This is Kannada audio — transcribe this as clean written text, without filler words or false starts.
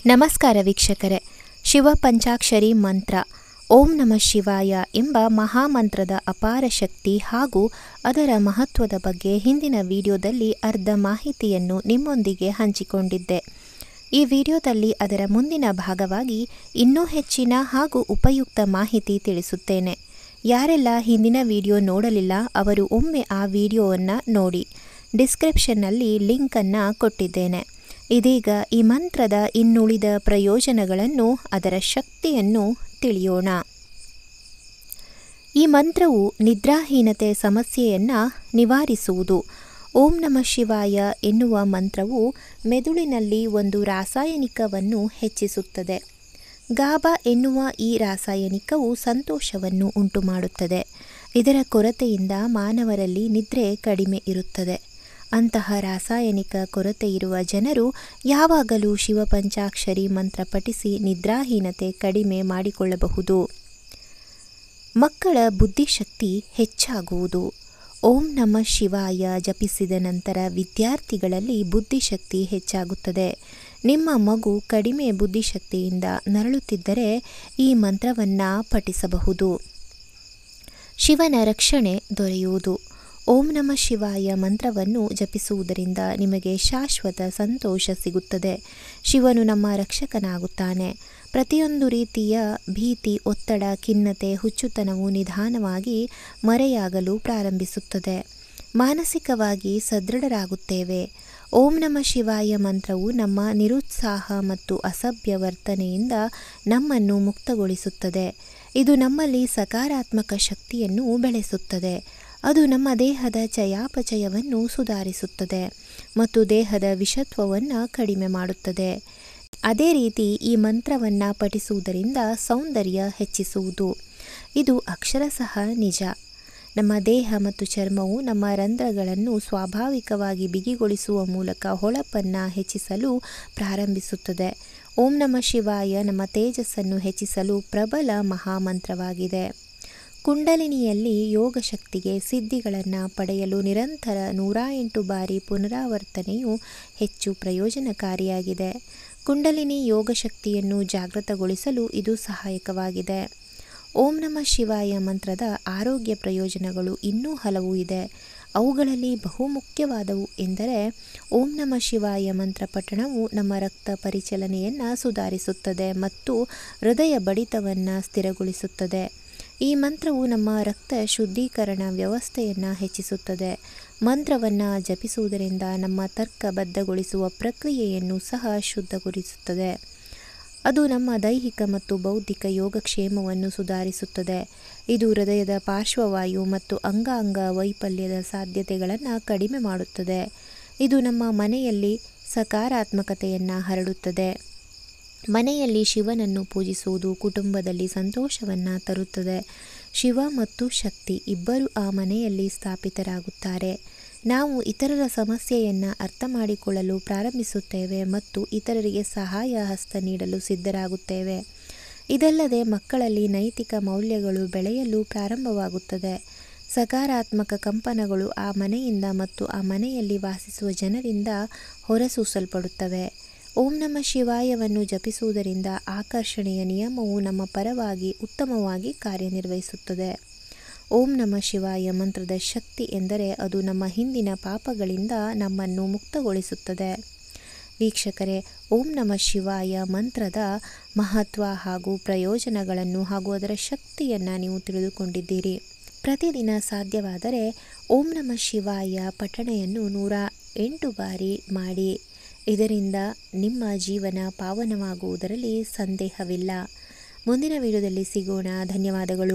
ನಮಸ್ಕಾರ ವೀಕ್ಷಕರೇ. ಶಿವ ಪಂಚಾಕ್ಷರಿ ಮಂತ್ರ ಓಂ ನಮಃ ಶಿವಾಯ ಎಂಬ ಮಹಾಮಂತ್ರದ ಅಪಾರ ಶಕ್ತಿ ಹಾಗೂ ಅದರ ಮಹತ್ವದ ಬಗ್ಗೆ ಹಿಂದಿನ ವಿಡಿಯೋದಲ್ಲಿ ಅರ್ಧ ಮಾಹಿತಿಯನ್ನು ನಿಮ್ಮೊಂದಿಗೆ ಹಂಚಿಕೊಂಡಿದ್ದೆ. ಈ ವಿಡಿಯೋದಲ್ಲಿ ಅದರ ಮುಂದಿನ ಭಾಗವಾಗಿ ಇನ್ನೂ ಹೆಚ್ಚಿನ ಹಾಗೂ ಉಪಯುಕ್ತ ಮಾಹಿತಿ ತಿಳಿಸುತ್ತೇನೆ. ಯಾರೆಲ್ಲ ಹಿಂದಿನ ವಿಡಿಯೋ ನೋಡಲಿಲ್ಲ ಅವರು ಒಮ್ಮೆ ಆ ವಿಡಿಯೋವನ್ನು ನೋಡಿ. ಡಿಸ್ಕ್ರಿಪ್ಷನ್ನಲ್ಲಿ ಲಿಂಕನ್ನು ಕೊಟ್ಟಿದ್ದೇನೆ. ಇದೀಗ ಈ ಮಂತ್ರದ ಇನ್ನುಳಿದ ಪ್ರಯೋಜನಗಳನ್ನು, ಅದರ ಶಕ್ತಿಯನ್ನು ತಿಳಿಯೋಣ. ಈ ಮಂತ್ರವು ನಿದ್ರಾಹೀನತೆ ಸಮಸ್ಯೆಯನ್ನು ನಿವಾರಿಸುವುದು. ಓಂ ನಮಃ ಶಿವಾಯ ಎನ್ನುವ ಮಂತ್ರವು ಮೆದುಳಿನಲ್ಲಿ ಒಂದು ರಾಸಾಯನಿಕವನ್ನು ಹೆಚ್ಚಿಸುತ್ತದೆ. ಗಾಬಾ ಎನ್ನುವ ಈ ರಾಸಾಯನಿಕವು ಸಂತೋಷವನ್ನು ಉಂಟುಮಾಡುತ್ತದೆ. ಇದರ ಕೊರತೆಯಿಂದ ಮಾನವರಲ್ಲಿ ನಿದ್ರೆ ಕಡಿಮೆ ಇರುತ್ತದೆ. ಅಂತಹ ರಾಸಾಯನಿಕ ಕೊರತೆ ಇರುವ ಜನರು ಯಾವಾಗಲೂ ಶಿವ ಪಂಚಾಕ್ಷರಿ ಮಂತ್ರ ಪಠಿಸಿ ನಿದ್ರಾಹೀನತೆ ಕಡಿಮೆ ಮಾಡಿಕೊಳ್ಳಬಹುದು. ಮಕ್ಕಳ ಬುದ್ಧಿಶಕ್ತಿ ಹೆಚ್ಚಾಗುವುದು. ಓಂ ನಮಃ ಶಿವಾಯ ಜಪಿಸಿದ ನಂತರ ವಿದ್ಯಾರ್ಥಿಗಳಲ್ಲಿ ಬುದ್ಧಿಶಕ್ತಿ ಹೆಚ್ಚಾಗುತ್ತದೆ. ನಿಮ್ಮ ಮಗು ಕಡಿಮೆ ಬುದ್ಧಿಶಕ್ತಿಯಿಂದ ನರಳುತ್ತಿದ್ದರೆ ಈ ಮಂತ್ರವನ್ನು ಪಠಿಸಬಹುದು. ಶಿವನ ರಕ್ಷಣೆ ದೊರೆಯುವುದು. ಓಂ ನಮಃ ಶಿವಾಯ ಮಂತ್ರವನ್ನು ಜಪಿಸುವುದರಿಂದ ನಿಮಗೆ ಶಾಶ್ವತ ಸಂತೋಷ ಸಿಗುತ್ತದೆ. ಶಿವನು ನಮ್ಮ ರಕ್ಷಕನಾಗುತ್ತಾನೆ. ಪ್ರತಿಯೊಂದು ರೀತಿಯ ಭೀತಿ, ಒತ್ತಡ, ಖಿನ್ನತೆ, ಹುಚ್ಚುತನವು ನಿಧಾನವಾಗಿ ಮರೆಯಾಗಲು ಪ್ರಾರಂಭಿಸುತ್ತದೆ. ಮಾನಸಿಕವಾಗಿ ಸದೃಢರಾಗುತ್ತೇವೆ. ಓಂ ನಮಃ ಶಿವಾಯ ಮಂತ್ರವು ನಮ್ಮ ನಿರುತ್ಸಾಹ ಮತ್ತು ಅಸಭ್ಯ ವರ್ತನೆಯಿಂದ ನಮ್ಮನ್ನು ಮುಕ್ತಗೊಳಿಸುತ್ತದೆ. ಇದು ನಮ್ಮಲ್ಲಿ ಸಕಾರಾತ್ಮಕ ಶಕ್ತಿಯನ್ನು ಬೆಳೆಸುತ್ತದೆ. ಅದು ನಮ್ಮ ದೇಹದ ಚಯಾಪಚಯವನ್ನು ಸುಧಾರಿಸುತ್ತದೆ ಮತ್ತು ದೇಹದ ವಿಷತ್ವವನ್ನು ಕಡಿಮೆ ಮಾಡುತ್ತದೆ. ಅದೇ ರೀತಿ ಈ ಮಂತ್ರವನ್ನು ಪಠಿಸುವುದರಿಂದ ಸೌಂದರ್ಯ ಹೆಚ್ಚಿಸುವುದು. ಇದು ಅಕ್ಷರಶಃ ನಿಜ. ನಮ್ಮ ದೇಹ ಮತ್ತು ಚರ್ಮವು ನಮ್ಮ ರಂಧ್ರಗಳನ್ನು ಸ್ವಾಭಾವಿಕವಾಗಿ ಬಿಗಿಗೊಳಿಸುವ ಮೂಲಕ ಹೊಳಪನ್ನು ಹೆಚ್ಚಿಸಲು ಪ್ರಾರಂಭಿಸುತ್ತದೆ. ಓಂ ನಮಃ ಶಿವಾಯ ನಮ್ಮ ತೇಜಸ್ಸನ್ನು ಹೆಚ್ಚಿಸಲು ಪ್ರಬಲ ಮಹಾಮಂತ್ರವಾಗಿದೆ. ಕುಂಡಲಿನಿಯಲ್ಲಿ ಯೋಗ ಶಕ್ತಿಗೆ ಸಿದ್ಧಿಗಳನ್ನು ಪಡೆಯಲು ನಿರಂತರ 108 ಬಾರಿ ಪುನರಾವರ್ತನೆಯು ಹೆಚ್ಚು ಪ್ರಯೋಜನಕಾರಿಯಾಗಿದೆ. ಕುಂಡಲಿನಿ ಯೋಗ ಶಕ್ತಿಯನ್ನು ಜಾಗೃತಗೊಳಿಸಲು ಇದು ಸಹಾಯಕವಾಗಿದೆ. ಓಂ ನಮಃ ಶಿವಾಯ ಮಂತ್ರದ ಆರೋಗ್ಯ ಪ್ರಯೋಜನಗಳು ಇನ್ನೂ ಹಲವು ಇದೆ. ಅವುಗಳಲ್ಲಿ ಬಹುಮುಖ್ಯವಾದವು ಎಂದರೆ ಓಂ ನಮಃ ಶಿವಾಯ ಮಂತ್ರ ಪಠಣವು ನಮ್ಮ ರಕ್ತ ಪರಿಚಲನೆಯನ್ನು ಸುಧಾರಿಸುತ್ತದೆ ಮತ್ತು ಹೃದಯ ಬಡಿತವನ್ನು ಸ್ಥಿರಗೊಳಿಸುತ್ತದೆ. ಈ ಮಂತ್ರವು ನಮ್ಮ ರಕ್ತ ಶುದ್ಧೀಕರಣ ವ್ಯವಸ್ಥೆಯನ್ನು ಹೆಚ್ಚಿಸುತ್ತದೆ. ಮಂತ್ರವನ್ನು ಜಪಿಸುವುದರಿಂದ ನಮ್ಮ ತರ್ಕಬದ್ಧಗೊಳಿಸುವ ಪ್ರಕ್ರಿಯೆಯನ್ನು ಸಹ ಶುದ್ಧಗೊಳಿಸುತ್ತದೆ. ಅದು ನಮ್ಮ ದೈಹಿಕ ಮತ್ತು ಬೌದ್ಧಿಕ ಯೋಗಕ್ಷೇಮವನ್ನು ಸುಧಾರಿಸುತ್ತದೆ. ಇದು ಹೃದಯದ ಪಾರ್ಶ್ವವಾಯು ಮತ್ತು ಅಂಗಾಂಗ ವೈಫಲ್ಯದ ಸಾಧ್ಯತೆಗಳನ್ನು ಕಡಿಮೆ ಮಾಡುತ್ತದೆ. ಇದು ನಮ್ಮ ಮನೆಯಲ್ಲಿ ಸಕಾರಾತ್ಮಕತೆಯನ್ನು ಹರಡುತ್ತದೆ. ಮನೆಯಲ್ಲಿ ಶಿವನನ್ನು ಪೂಜಿಸುವುದು ಕುಟುಂಬದಲ್ಲಿ ಸಂತೋಷವನ್ನು ತರುತ್ತದೆ. ಶಿವ ಮತ್ತು ಶಕ್ತಿ ಇಬ್ಬರೂ ಆ ಮನೆಯಲ್ಲಿ ಸ್ಥಾಪಿತರಾಗುತ್ತಾರೆ. ನಾವು ಇತರರ ಸಮಸ್ಯೆಯನ್ನು ಅರ್ಥ ಮಾಡಿಕೊಳ್ಳಲು ಪ್ರಾರಂಭಿಸುತ್ತೇವೆ ಮತ್ತು ಇತರರಿಗೆ ಸಹಾಯ ಹಸ್ತ ನೀಡಲು ಸಿದ್ಧರಾಗುತ್ತೇವೆ. ಇದಲ್ಲದೆ ಮಕ್ಕಳಲ್ಲಿ ನೈತಿಕ ಮೌಲ್ಯಗಳು ಬೆಳೆಯಲು ಪ್ರಾರಂಭವಾಗುತ್ತದೆ. ಸಕಾರಾತ್ಮಕ ಕಂಪನಗಳು ಆ ಮನೆಯಿಂದ ಮತ್ತು ಆ ಮನೆಯಲ್ಲಿ ವಾಸಿಸುವ ಜನರಿಂದ ಹೊರಸೂಸಲ್ಪಡುತ್ತವೆ. ಓಂ ನಮಃ ಶಿವಾಯವನ್ನು ಜಪಿಸುವುದರಿಂದ ಆಕರ್ಷಣೆಯ ನಿಯಮವು ನಮ್ಮ ಪರವಾಗಿ ಉತ್ತಮವಾಗಿ ಕಾರ್ಯನಿರ್ವಹಿಸುತ್ತದೆ. ಓಂ ನಮಃ ಶಿವಾಯ ಮಂತ್ರದ ಶಕ್ತಿ ಎಂದರೆ ಅದು ನಮ್ಮ ಹಿಂದಿನ ಪಾಪಗಳಿಂದ ನಮ್ಮನ್ನು ಮುಕ್ತಗೊಳಿಸುತ್ತದೆ. ವೀಕ್ಷಕರೇ, ಓಂ ನಮಃ ಶಿವಾಯ ಮಂತ್ರದ ಮಹತ್ವ ಹಾಗೂ ಪ್ರಯೋಜನಗಳನ್ನು ಹಾಗೂ ಅದರ ಶಕ್ತಿಯನ್ನು ನೀವು ತಿಳಿದುಕೊಂಡಿದ್ದೀರಿ. ಪ್ರತಿದಿನ ಸಾಧ್ಯವಾದರೆ ಓಂ ನಮಃ ಶಿವಾಯ ಪಠಣೆಯನ್ನು 108 ಬಾರಿ ಮಾಡಿ. ಇದರಿಂದ ನಿಮ್ಮ ಜೀವನ ಪಾವನವಾಗುವುದರಲ್ಲಿ ಸಂದೇಹವಿಲ್ಲ. ಮುಂದಿನ ವಿಡಿಯೋದಲ್ಲಿ ಸಿಗೋಣ. ಧನ್ಯವಾದಗಳು.